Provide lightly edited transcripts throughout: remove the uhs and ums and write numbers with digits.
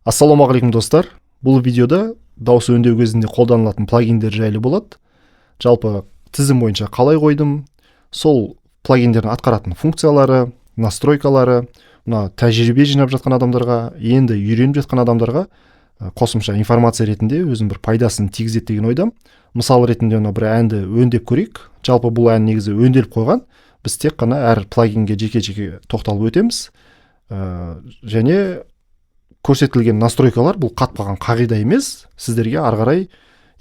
Ассалаумағалейкум достар. Бұл видеода дауыс өңдеу кезінде қолданылатын плагиндер жайлы болады. Жалпы тізім бойынша қалай қойдым, сол плагиндердің атқаратын функциялары, настройкалары, мына тәжірибе жинап жатқан адамдарға, енді үйреніп жатқан адамдарға қосымша информация ретінде өзінің бір пайдасын тигізеді деген ойдам. Мысал ретінде мына бір әнді өңдеп көрейік. Жалпы бұл ән негізі өңделіп қойған. Біз тек қана әр плагинге жеке-жеке тоқталып өтеміз. Және көрсетілген настройкалар бұл қатпаған қағида емес, сіздерге ары қарай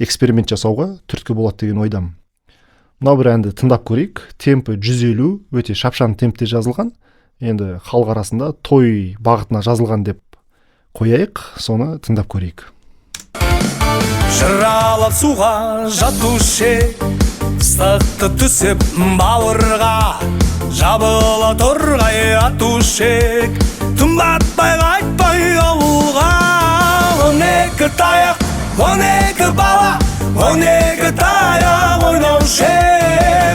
эксперимент жасауға түрткі болады деген ойдам. Мынау бір әнді тыңдап көрейік. Темпі 150, өте шапшаң темпте жазылған. Енді халық арасында той бағытына жазылған деп қояйық, соны тыңдап көрейік. Жыралап суға жатушы, ыстықты түсіп бауырға, жабыла торғай атушы, тұмбатпай қайтпай ауылға. 12 таяқ, 12 бала, 12 таяқ ойнаушы.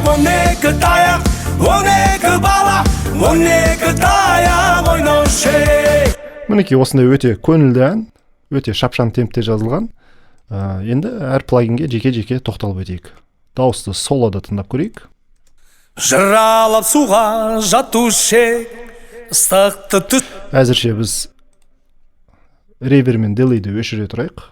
12 таяқ, 12 бала, 12 таяқ ойнаушы. Мінекей осындай өте көңілді ән, өте шапшаң темпте жазылған. Енді әр плагинге жеке-жеке тоқталып өтейік. Дауысты солода тыңдап көрейік. Жыралап суға жатушы, ыстықты түс. Әзірше біз реверб мен делейді өшіре тұрайық.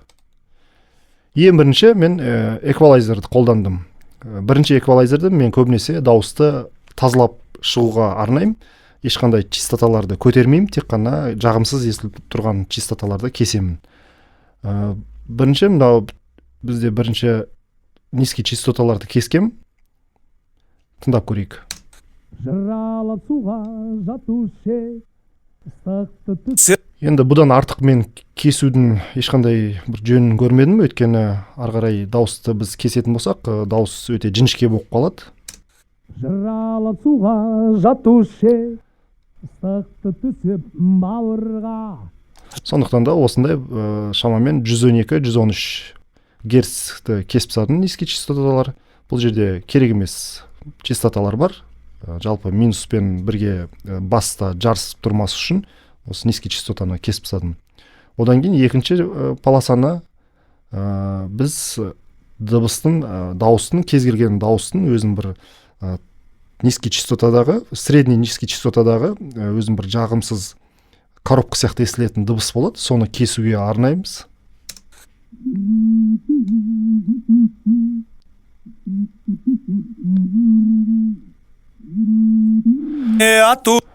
Ең бірінші мен эквалайзерді қолдандым. Бірінші эквалайзерді мен көбінесе дауысты тазалап шығуға арнаймын. Ешқандай частоталарды көтермеймін, тек қана жағымсыз естіліп тұрған частоталарды кесемін. Бірінші, мынау бізде бірінші низкий частоталарды кескем. Тыңдап көрейік. Жыралап суға жатушы, ыстықты түс. Енді бұдан артық мен кесудің ешқандай бір жөнін көрмедім, өйткені ары қарай дауысты біз кесетін болсақ, дауыс өте жіңішке болып қалады. Жыралап суға жатушы, ыстықты түсіп бауырға. Сондықтан да осындай шамамен 112-113 герцті кесіп тастадым низкий частоталар. Бұл жерде керек емес частоталар бар. Жалпы минуспен бірге баста жарысып тұрмас үшін осы низкий частотаны кесіп тастадым. Одан кейін екінші полосаны біз дауыстың кез келген дауыстың өзінің бір низкий частотадағы, средний низкий частотадағы өзінің бір жағымсыз коробка сияқты естілетін дыбыс болады, соны кесуге арнаймыз.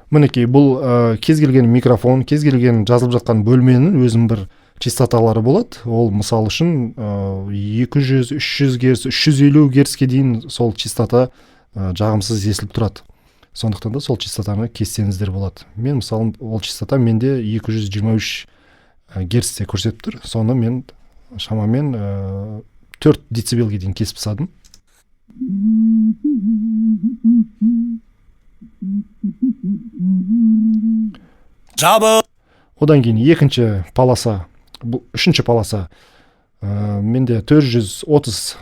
Мінекей, бұл кез келген микрофон, кез келген жазылып жатқан бөлменің өзінің бір частоталары болады. Ол мысал үшін 200, 300 герц, 350 герцке дейін сол частота жағымсыз естіліп тұрады. Сондықтан да сол частотаны кессеңіздер болады. Мен мысалы ол частота менде 223 герцте көрсетіп тұр. Соны мен шамамен 4 децибелге дейін кесіп тастадым. Одан кейін екінші полоса, бұл үшінші полоса менде 430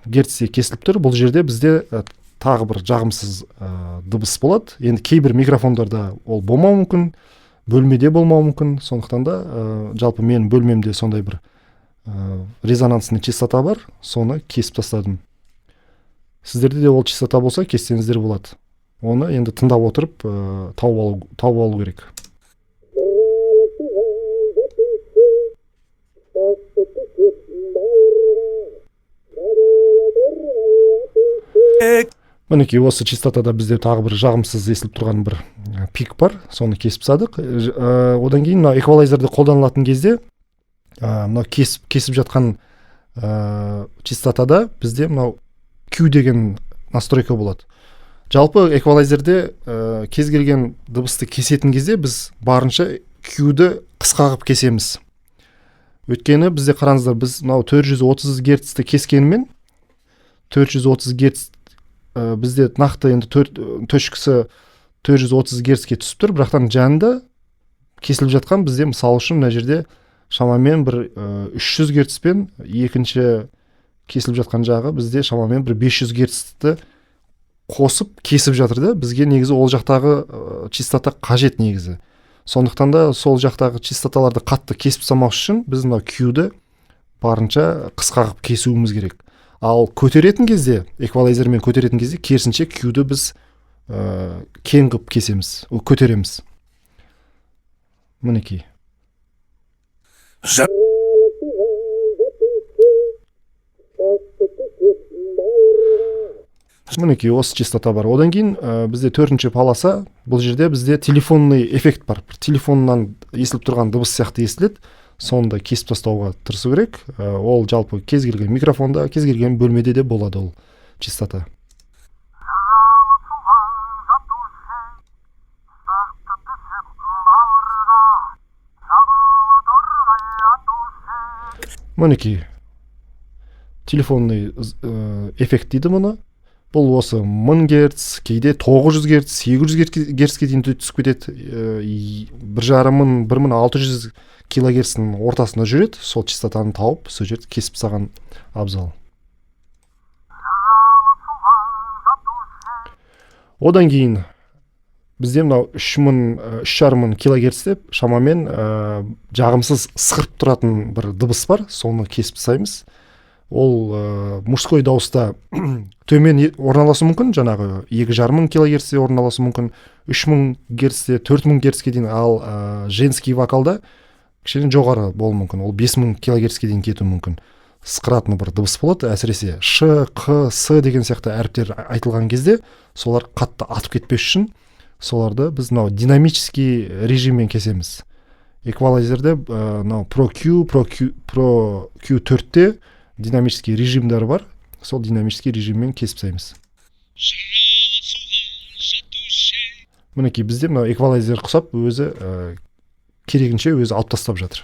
герцте кесіліп тұр. Бұл жерде бізде тағы бір жағымсыз дыбыс болады. Енді кейбір микрофондарда ол болмауы мүмкін, бөлмеде болмауы мүмкін. Сондықтан да жалпы мен бөлмемде сондай бір резонансный частота бар, соны кесіп тастадым. Сіздерде де ол частота болса кессеңіздер болады. Оны енді тыңдап отырып тауып алу керек. Мінекей осы частотада бізде тағы бір жағымсыз естіліп тұрған бір пик бар, соны кесіп тастадық. Одан кейін мына эквалайзерді қолданылатын кезде мынау кесіп жатқан частотада бізде мынау Q деген настройка болады. Жалпы эквалайзерде кез келген дыбысты кесетін кезде біз барынша Q-ді қысқа қылып кесеміз. Өйткені бізде қараңыздар, біз мынау 430 герцті кескенімен 430 герц бізде нақты енді төшкісі 430 герцке түсіп тұр, бірақтан жанында кесіліп жатқан бізде мысал үшін мына жерде шамамен бір 300 герцпен екінші кесіліп жатқан жағы бізде шамамен бір 500 герцті қосып кесіп жатыр да. Бізге негізі ол жақтағы частота қажет негізі. Сондықтан да сол жақтағы частоталарды қатты кесіп тастамау үшін біз мына Q-ді барынша қысқа қылып кесуіміз керек. Ал көтеретін кезде, эквалайзермен көтеретін кезде керісінше Q-ді біз кең қылып кесеміз, көтереміз. Мінекей. Мінекей осы частота бар. Одан кейін бізде 4-ші полоса, бұл жерде бізде телефонный эффект бар. Телефоннан естіліп тұрған дыбыс сияқты естіледі. Соны да кесіп тастауға тырысу керек. Ол жалпы кез келген микрофонда, кез келген бөлмеде де болады ол частота. Мінекей телефонный эффект дейді мұны. Бұл осы 1000 Гц, кейде 900 Гц, 800 Гцке дейін түсіп кетеді. 1.500-1600 кГц-ның ортасында жүреді. Сол частотаны тауып, сол жерді кесіп тастаған абзал. Одан кейін бізде мынау 3.500 кГц деп шамамен жағымсыз сықырып тұратын бір дыбыс бар. Соны кесіп тастаймыз. Ол мужской дауыста төмен орналасу мүмкін, жаңағы 2.500 кГц-те орналасу мүмкін, 3000 Гц-те, 4000 Гц-ке дейін, ал женский вокалда кішкене жоғары болуы мүмкін. Ол 5000 кГц-ке дейін кетуі мүмкін. Сықыратын бір дыбыс болады, әсіресе ш, қ, с деген сияқты әріптер айтылған кезде солар қатты атып кетпес үшін соларды біз мынау динамический режиммен кесеміз. Эквалайзерде мынау Pro Q4-те динамический режимдер бар. Сол динамический режиммен кесіп тастаймыз. Мінекей бізде мынау эквалайзер құсап өзі керегінше өзі алып тастап жатыр.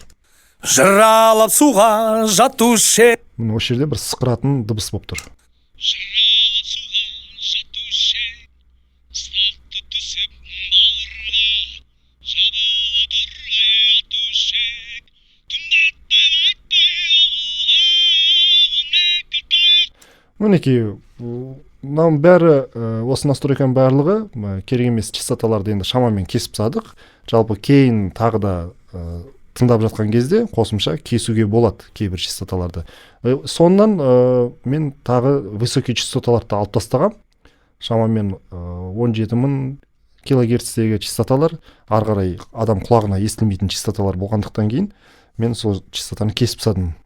Жыралап суға жатушы. Міне осы жерде бір сықыратын дыбыс болып тұр. Мінекей, мынау бәрі, осы настройканың барлығы керек емес частоталарды енді шамамен кесіп тастадық. Жалпы кейін тағы да тыңдап жатқан кезде қосымша кесуге болады кейбір частоталарды. Сонdan мен тағы высокий частоталарды алып тастағам. Шамамен 17000 кГц-тегі частоталар, ары қарай адам құлағына естілмейтін частоталар болғандықтан кейін мен сол частотаны кесіп тастадым.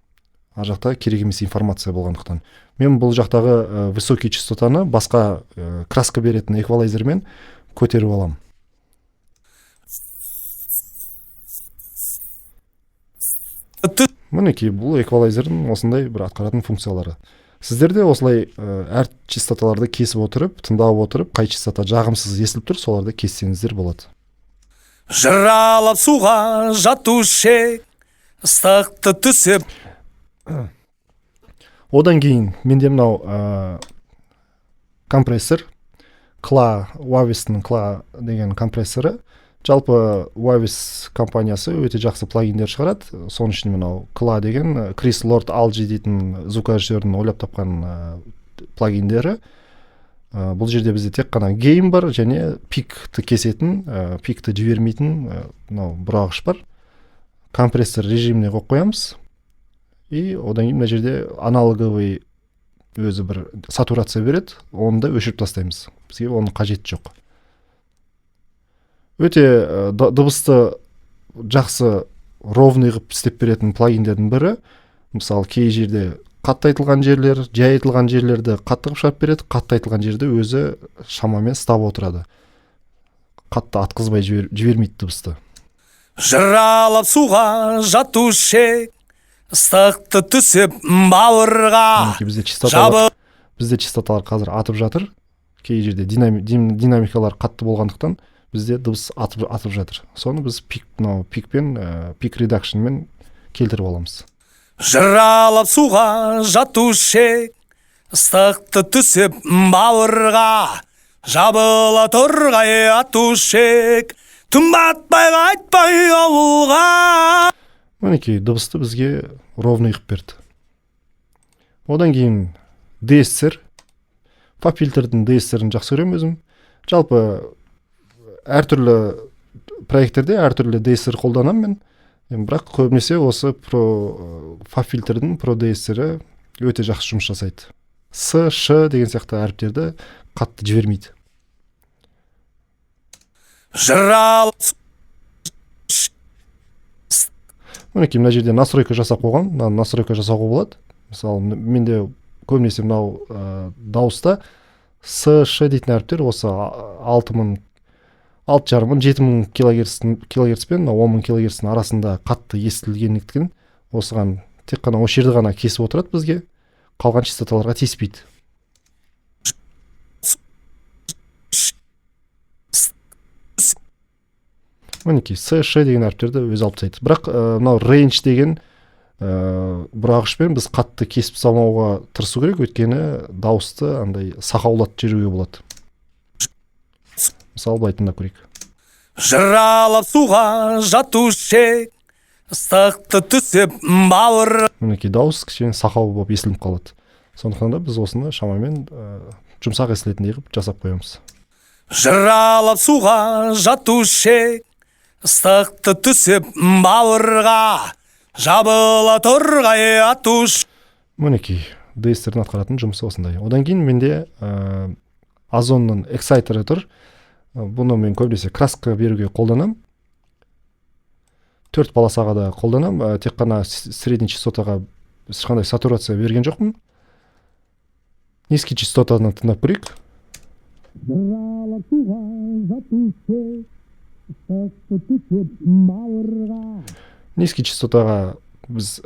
Ар жақта керек емес информация болғандықтан. Мен бұл жақтағы высокий частотаны басқа краска беретін эквалайзермен көтеріп алам. Мінекей, бұл эквалайзердің осындай бір атқаратын функциялары. Сіздерде осылай әр частоталарды кесіп отырып, тыңдап отырып, қай частота жағымсыз естіліп тұр, соларды кессеңіздер болады. Жыралап суға жатушы, ыстықты түсіп. Одан кейін менде мынау компрессор, Waves-ның Kla деген компрессоры. Жалпы Waves компаниясы өте жақсы плагиндер шығарады. Соның ішінде мынау Kla деген Крис Лорд Алджи дейтін звукорежиссердің ойлап тапқан плагиндері. Бұл жерде бізде тек қана гейн бар және пикті кесетін, пикті жібермейтін бұрағыш бар. Компрессор режиміне қойып қоямыз. И одан кейін мына жерде аналоговый өзі бір сатурация береді, оны да өшіріп тастаймыз. Бізге оның қажеті жоқ. Өте дыбысты жақсы ровный қылып істеп беретін плагиндердің бірі. Мысалы, кей жерде қатты айтылған жерлер, жай айтылған жерлерді қатты қылып шығарып береді, қатты айтылған жерді өзі шамамен ұстап отырады. Қатты атқызбай жібермейді дыбысты. Жыралап суға жатушы, ыстықты түсіп бауырға. Бізде частоталар қазір атып жатыр. Кей жерде динамикалар қатты болғандықтан бізде дыбыс атып жатыр. Соны біз пик редакшнмен келтіріп аламыз. Жыралап суға жатушы, ыстықты түсіп бауырға. Жабыла тұрғай атушек, түн батпай қайтпай ауылға. Мінекей, дыбысты бізге ровный қып берді. Одан кейін DSR, поп-фильтрдің DSR-ін жақсы көремін өзім. Жалпы әртүрлі проекттерде әртүрлі DSR қолданамын мен. Бірақ көбінесе осы фабфильтрдің Pro DSR өте жақсы жұмыс жасайды. С, Ш деген сияқты әріптерді қатты жібермейді. Мінекей мына жерде настройка жасап қойған. Настройка жасауға болады. Мысалы, менде көбінесе мынау дауыста С, Ш дейтін әріптер осы 6,500, 7,000 килогерц пен 10,000 килогерцтің арасында қатты естілгендіктен осыған тек қана осы жерді ғана кесіп отырады бізге. Қалған частоталарға тиіспейді. Мінекей С, Ш деген әріптерді өзі алып тастайды. Бірақ мынау range деген бұрағышпен біз қатты кесіп салмауға тырысу керек, өйткені дауысты андай сақаулатып жіберуге болады. Мысалы, былай тыңдап көрейік. Жыралап суға жатушы, ыстықты түсіп бауыр. Мінекей дауыс кішкене сақау болып естіліп қалады. Сондықтан да біз осыны шамамен жұмсақ естілетіндей қылып жасап қоямыз. Жыралап суға жатушы, ыстықты түсіп бауырға, жабыла торғай атуш. Мінекей DSR-дің атқаратын жұмысы осындай. Одан кейін менде Озонның Exciter тұр. Бұны мен көбінесе краска беруге қолданам. 4 полосаға да қолданам. Тек қана средний частотаға ешқандай сатурация берген жоқпын. Низкий частотаны тыңдап көрейік. Низкий частотаға біз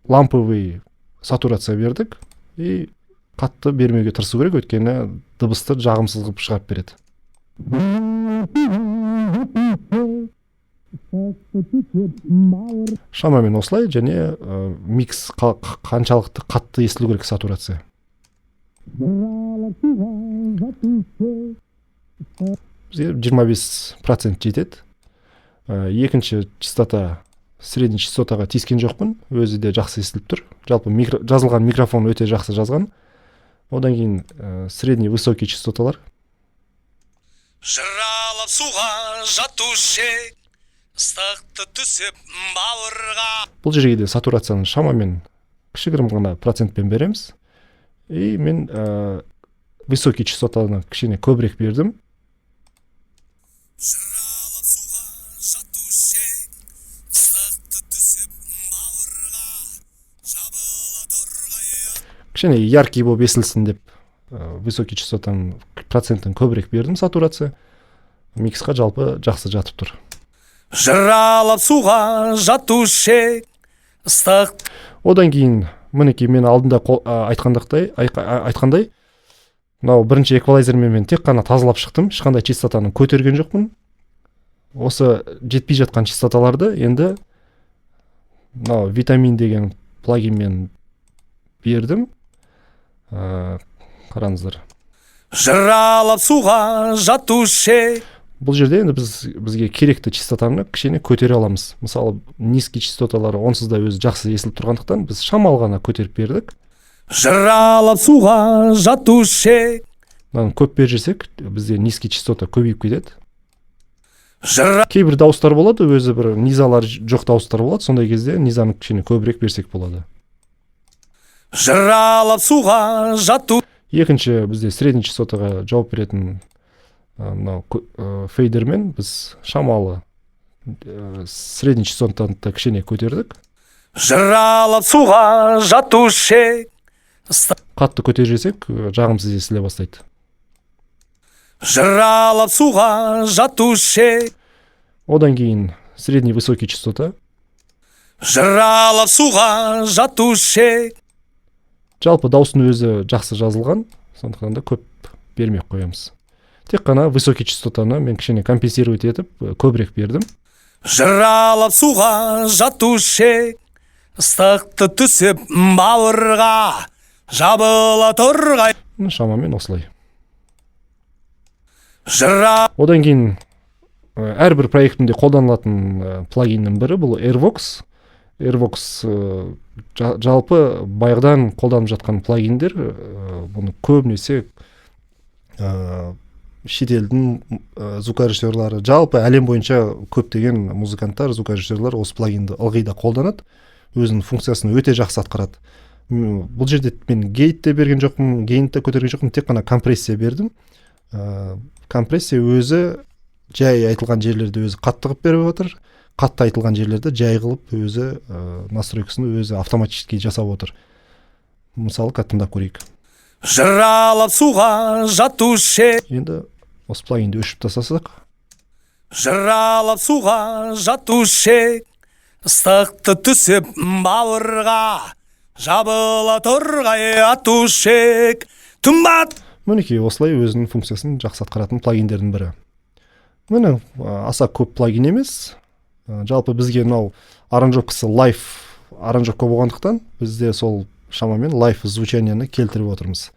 ламповый сатурация бердік и қатты бермеуге тырысу керек, өйткені дыбысты жағымсыз қылып шығарып береді. Шамамен осылай, және микс қаншалықты қатты естілу керек сатурация. Бізге 25% жетеді. Екінші частота средний частотаға тиіскен жоқпын, өзі де жақсы естіліп тұр. Жалпы жазылған микрофон өте жақсы жазған. Одан кейін средний высокий частоталар. Жыралап суға жатушы, ыстықты түсіп бауырға. Бұл жерге де сатурацияны шамамен кішігірім ғана процентпен береміз. И мен высокий частотаны кішкене көбірек бердім. Жыралап суға жатушы, ыстықты түсіп бауырға, жабыла торғай. Кішкене яркий болып естілсін деп высокий частотаны проценттен көбірек бердім сатурация. Миксқа жалпы жақсы жатып тұр. Жыралап суға жатушы, ыстық. Одан кейін мінекей мен алдында айтқандай, мынау бірінші эквалайзермен мен тек қана тазалап шықтым, ешқандай частотаны көтерген жоқпын. Осы жетпей жатқан частоталарды енді мынау витамин деген плагинмен бердім. Қараңыздар. Жыралап суға жатушы. Бұл жерде енді бізге керекті частотаны кішкене көтере аламыз. Мысалы, низкий частоталары онсыз да өзі жақсы естіліп тұрғандықтан біз шамалы ғана көтеріп бердік. Жыралап суға жатушы. Көп бер жесек, бізде низкий частота көбейіп кетеді. Кейбір дауыстар болады, өзі бір низалар жоқ дауыстар болады, сондай кезде низаны кішкене көбірек берсек болады. Жыралап суға жату. Екінші бізде средний частотаға жауап беретін фейдермен біз шамалы средний частотаны кішкене көтердік. Жыралап суға жатушы. Қатты көтер жесек, жағымсыз естіле бастайды. Жыралап суға жатушы. Одан кейін средний высокий частота. Жыралап суға жатушы. Жалпы дауыстың өзі жақсы жазылған, сондықтан да көп бермей қоямыз. Тек қана высокий частотаны мен кішкене компенсировать етіп, көбірек бердім. Жыралап суға жатушы, ыстықты түсіп бауырға, жабыла торғай. Шамамен осылай. Одан кейін әрбір проектімде қолданылатын плагиннің бірі бұл Airvox. Airvox жалпы байғыдан қолданып жатқан плагиндер, бұны көбінесе шетелдің звукорежиссерлары, жалпы әлем бойынша көптеген музыканттар, звукорежиссерлар осы плагинді ылғи да қолданады, өзінің функциясын өте жақсы атқарады. Бұл жерде мен гейт те берген жоқпын, гейн те көтерген жоқпын, тек қана компрессия бердім. Компрессия өзі жай айтылған жерлерді өзі қатты қылып беріп отыр, қатты айтылған жерлерді жай қылып өзі настройкасын өзі автоматически жасап отыр. Мысалы тыңдап көрейік. Жыралап суға жатушы. Енді осы плагинді өшіріп тастасақ. Жыралап суға жатушы, ыстықты түсіп бауырға, жабыла торғай атушы, тұмбат. Мінекей осылай өзінің функциясын жақсы атқаратын плагиндердің бірі. Міне аса көп плагин емес. Жалпы бізге мынау аранжировкасы лайф аранжировка болғандықтан бізде сол шамамен лайф звучанияны келтіріп отырмыз.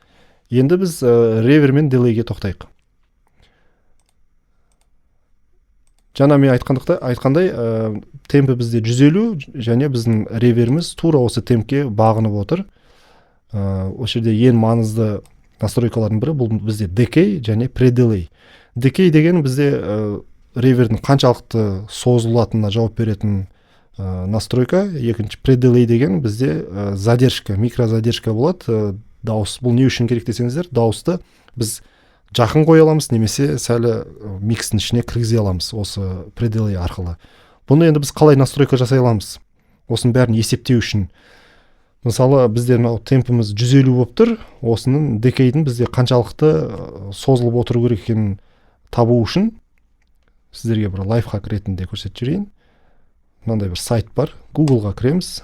Енді біз ревер мен делейге тоқтайық. Жаңа мен айтқандай темпі бізде 150 және біздің реверіміз тура осы темпке бағынып отыр. Осы жерде ең маңызды настройкалардың бірі бұл бізде decay және pre-delay. Decay деген бізде ревердің қаншалықты созылатынына жауап беретін настройка. Екінші pre-delay деген бізде задержка, микрозадержка болады. Дауыс бұл не үшін керек десеңіздер, дауысты біз жақын қоя аламыз, немесе сәлі микстің ішіне кіргізе аламыз осы pre-delay арқылы. Бұны енді біз қалай настройка жасай аламыз? Осының бәрін есептеу үшін. Мысалы, бізде темпіміз 150 болып тұр. Осының decay'дің бізде қаншалықты созылып отыру керек екенін табу үшін сіздерге бір лайфхак ретінде көрсетіп жіберейін. Мынандай бір сайт бар. Google-ға кіреміз.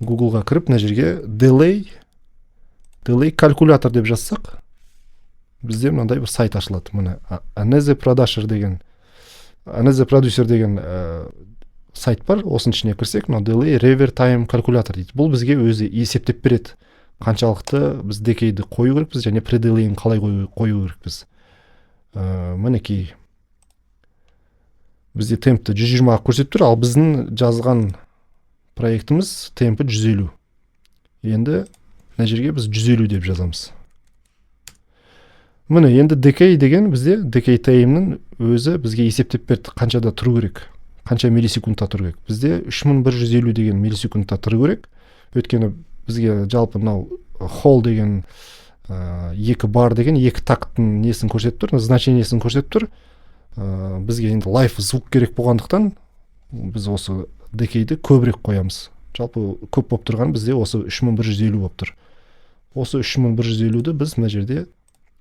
Google-ға кіріп, мына жерге delay калькулятор деп жазсақ, бізде мынандай бір сайт ашылады. Міне Aneze Producer деген сайт бар. Осының ішіне кірсек, мына delay reverb time calculator дейді. Бұл бізге өзі есептеп береді. Қаншалықты біз decay'ді қою керекпіз және pre-delay'ін қалай қою керекпіз. Мінекей бізде темпті 120-ға көрсетіп тұр, ал біздің жазған проектіміз темпі 150. Енді мына жерге біз 150 деп жазамыз. Міне енді decay деген бізде decay time'ның өзі бізге есептеп берді, қаншада тұру керек, қанша миллисекундта тұру керек. Бізде 3150 деген миллисекундта тұру керек. Өйткені бізге жалпы мынау whole деген екі бар деген екі такттың несін көрсетіп тұр, значениесін көрсетіп тұр. Бізге енді лайф звук керек болғандықтан біз осы decay'ді көбірек қоямыз. Жалпы көп болып тұрған бізде осы 3150 болып тұр. Осы 3150-ді біз мына жерде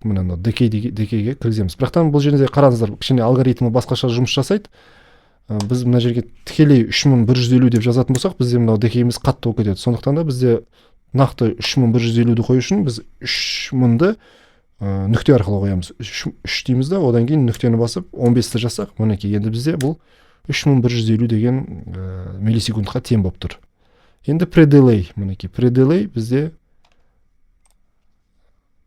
мына decay'ге кіргіземіз. Бірақтан бұл жерде қараңыздар, кішкене алгоритмі басқаша жұмыс жасайды. Біз мына жерге тікелей 3150 деп жазатын болсақ, бізде мынау decay'іміз қатты болып кетеді. Сондықтан да бізде нақты 3150-ді қою үшін біз 3000-ді нүкте арқылы қоямыз. 3 дейміз да, одан кейін нүктені басып 15-ті жасақ, мінекей енді бізде бұл 3150 деген миллисекундқа тең болып тұр. Енді pre-delay, мінекей pre-delay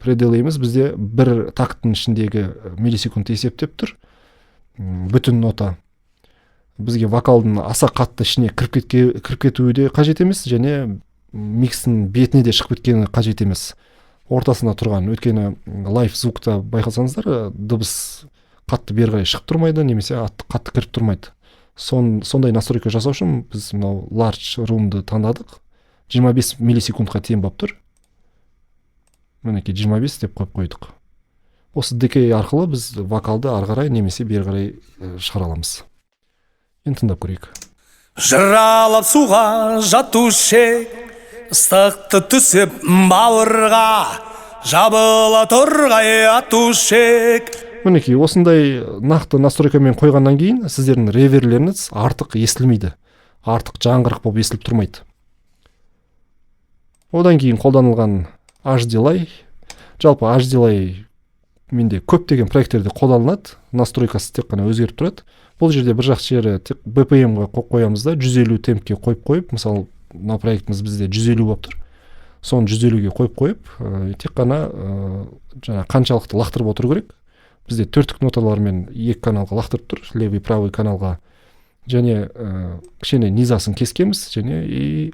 pre-delay'іміз бізде бір такттың ішіндегі миллисекунд есептеп тұр. Бүтін нота. Бізге вокалдың аса қатты ішіне кіріп кетуі де қажет емес, және микстің бетіне де шығып кеткені қажет емес. Ортасында тұрған, өйткені лайф звукта байқасаңыздар, дыбыс қатты бері қарай шығып тұрмайды, немесе қатты кіріп тұрмайды. Сондай настройка жасау үшін біз мынау large room'ды таңдадық. 25 миллисекундқа тең болып тұр. Мінекей 25 деп қойып қойдық. Осы decay арқылы біз вокалды ары қарай немесе бері қарай шығара аламыз. Енді тыңдап көрейік. Жыралап суға жатушы, ыстықты түсіп бауырға, жабыла торғай атушы. Мінекей осындай нақты настройкамен қойғаннан кейін сіздердің реверлеріңіз артық естілмейді. Артық жаңғырық болып естіліп тұрмайды. Одан кейін қолданылған HDLay. Жалпы HDLay менде көптеген проекттерде қолданылады. Настройкасы тек қана өзгеріп тұрады. Бұл жерде бір жақсы жері тек BPM-ға қойамыз да, 150 темпке қойып, мысалы, мына проектіміз бізде 150 болып тұр. Соны 150-ге қойып, тек қана жаңа қаншалықты лақтырып отыру керек. Бізде төрттік ноталармен екі каналға лақтырып тұр, левый, правый каналға. Және кішкене низасын кескеміз, және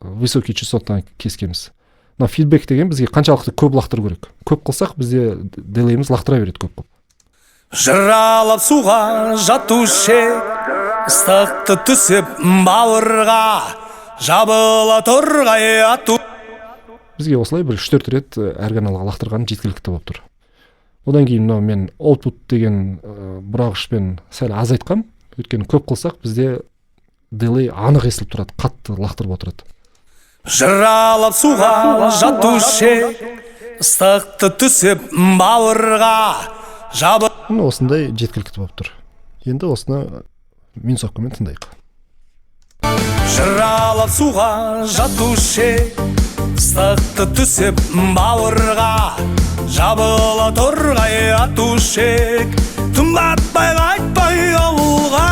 высокий частотаны кескеміз. мына фидбек деген бізге қаншалықты көп лақтыру керек. Көп қылсақ бізде делейіміз лақтыра береді көп. Жыралап суға жатушы ыстықты түсіп бауырға жабыла торғай ату. Бізге осылай бір 3-4 рет әр каналға лақтырған жеткілікті болып тұр. Одан кейін мынау мен output деген бұрағышпен сәл азайтқам. Өйткені көп қылсақ бізде делей анық естіліп тұрады, қатты лақтырып отырады. Жыралап суға жатушы ыстықты түсіп бауырға жабы. Осындай жеткілікті болып тұр. Енді осыны минусовкамен тыңдайық. Жыралап суға жатушы ыстықты түсіп бауырға жабыла торғай атушы. Түн батпай қайтпай ауылға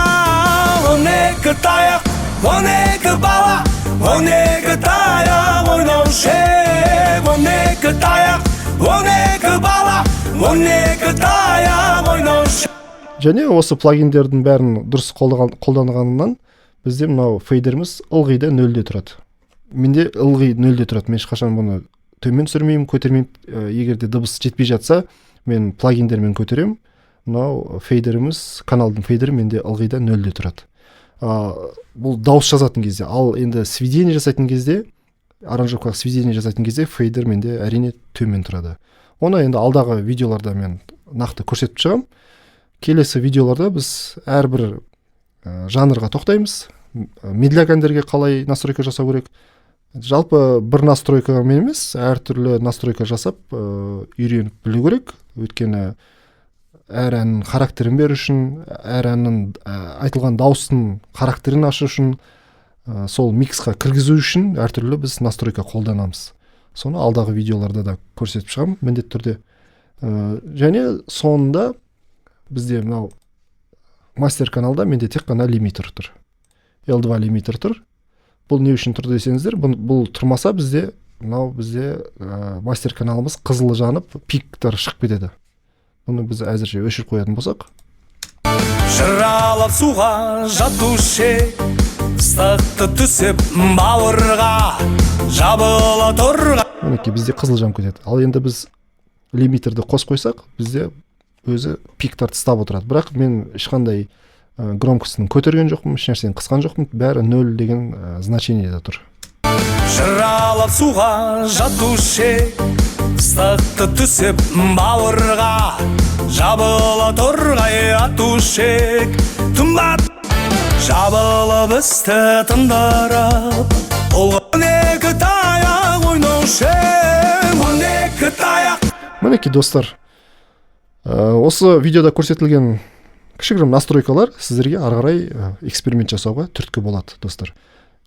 12 таяқ, 12 бала, 12 таяқ ойнаушы. 12 таяқ, 12 бала, 12 таяқ ойнаушы. Және осы плагиндердің бәрін дұрыс қолданғанынан бізде мынау фейдеріміз ылғи да 0-де тұрады. Менде ылғи 0-де тұрады. Мен ешқашан бұны төмен түсірмеймін, көтермеймін. Егер де дыбыс жетпей жатса, мен плагиндермен көтеремін. Мынау фейдеріміз, каналдың фейдері менде ылғи да 0-де тұрады. Бұл дауыс жазатын кезде, ал енді сведение жасайтын кезде, аранжировкаға сведение жасайтын кезде фейдер менде әрине төмен тұрады. Оны енді алдағы видеоларда мен нақты көрсетіп шығам. Келесі видеоларда біз әрбір жанрға тоқтаймыз. Медиакандерге қалай настройка жасау керек. Жалпы бір настройкамен емес, әртүрлі настройка жасап үйреніп білу керек. Өйткені әр әннің характерін беру үшін, әр әннің айтылған дауыстың характерін ашу үшін, сол миксқа кіргізу үшін әртүрлі біз настройка қолданамыз. Соны алдағы видеоларда да көрсетіп шығам міндетті түрде. Және соңында бізде мынау мастер каналда менде тек қана лимитер тұр. L2 лимитер тұр. Бұл не үшін тұр десеңіздер, бұл тұрмаса бізде мастер каналымыз қызылы жанып, пиктер шығып кетеді. Бұны біз әзірше өшіріп қоятын болсақ. Жыралап суға жатушы ыстықты түсіп бауырға жабыла торға. Мінекей бізде қызыл жанып кетеді. Ал енді біз лимитерді қос қойсақ, бізде өзі пиктер тастап отырады. Бірақ мен ешқандай громкостын көтерген жоқпын, ешнәрсені қысқан жоқпын, бәрі 0 деген значениеде тұр. Жыралап суға жатушы ыстықты түсіп бауырға жабыла торғай атушы. Түн бат жабылып істі тындырып, 12 таяқ ойнаушы. 12 таяқ. Мінекей достар, осы видеода көрсетілген кішігірім настройкалар сіздерге ары қарай эксперимент жасауға түрткі болады, достар.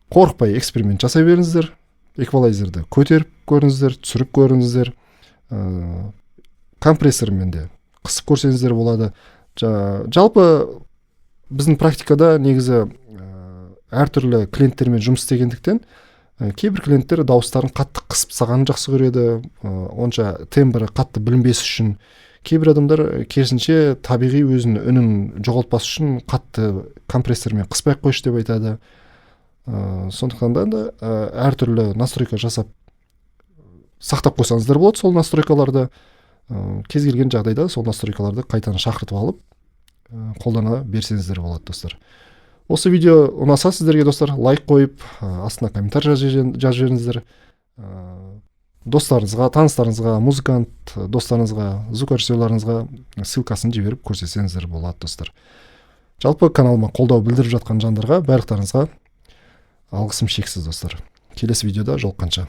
Қорықпай эксперимент жасай беріңіздер, эквалайзерді көтеріп көріңіздер, түсіріп көріңіздер, компрессормен де қысып көрсеңіздер болады. Жалпы біздің практикада негізі әртүрлі клиенттермен жұмыс істегендіктен кейбір клиенттер дауыстарын қатты қысып сағанын жақсы көреді, онша тембрі қатты білінбес үшін. Кейбір адамдар керісінше табиғи өзінің үнін жоғалтпас үшін қатты компрессормен қыспай қойшы деп айтады. Сондықтан да әртүрлі настройка жасап сақтап қойсаңыздар болады сол настройкаларды. Кез келген жағдайда сол настройкаларды қайтадан шақыртып алып қолдана берсеңіздер болады, достар. Осы видео ұнаса сіздерге, достар, лайк қойып, астына комментарий жазып жіберіңіздер. Достарыңызға, таныстарыңызға, музыкант достарыңызға, звукорежиссерларыңызға ссылкасын жіберіп көрсетсеңіздер болады, достар. Жалпы каналыма қолдау білдіріп жатқан жандарға барлықтарыңызға алғысым шексіз, достар. Келесі видеода жолыққанша.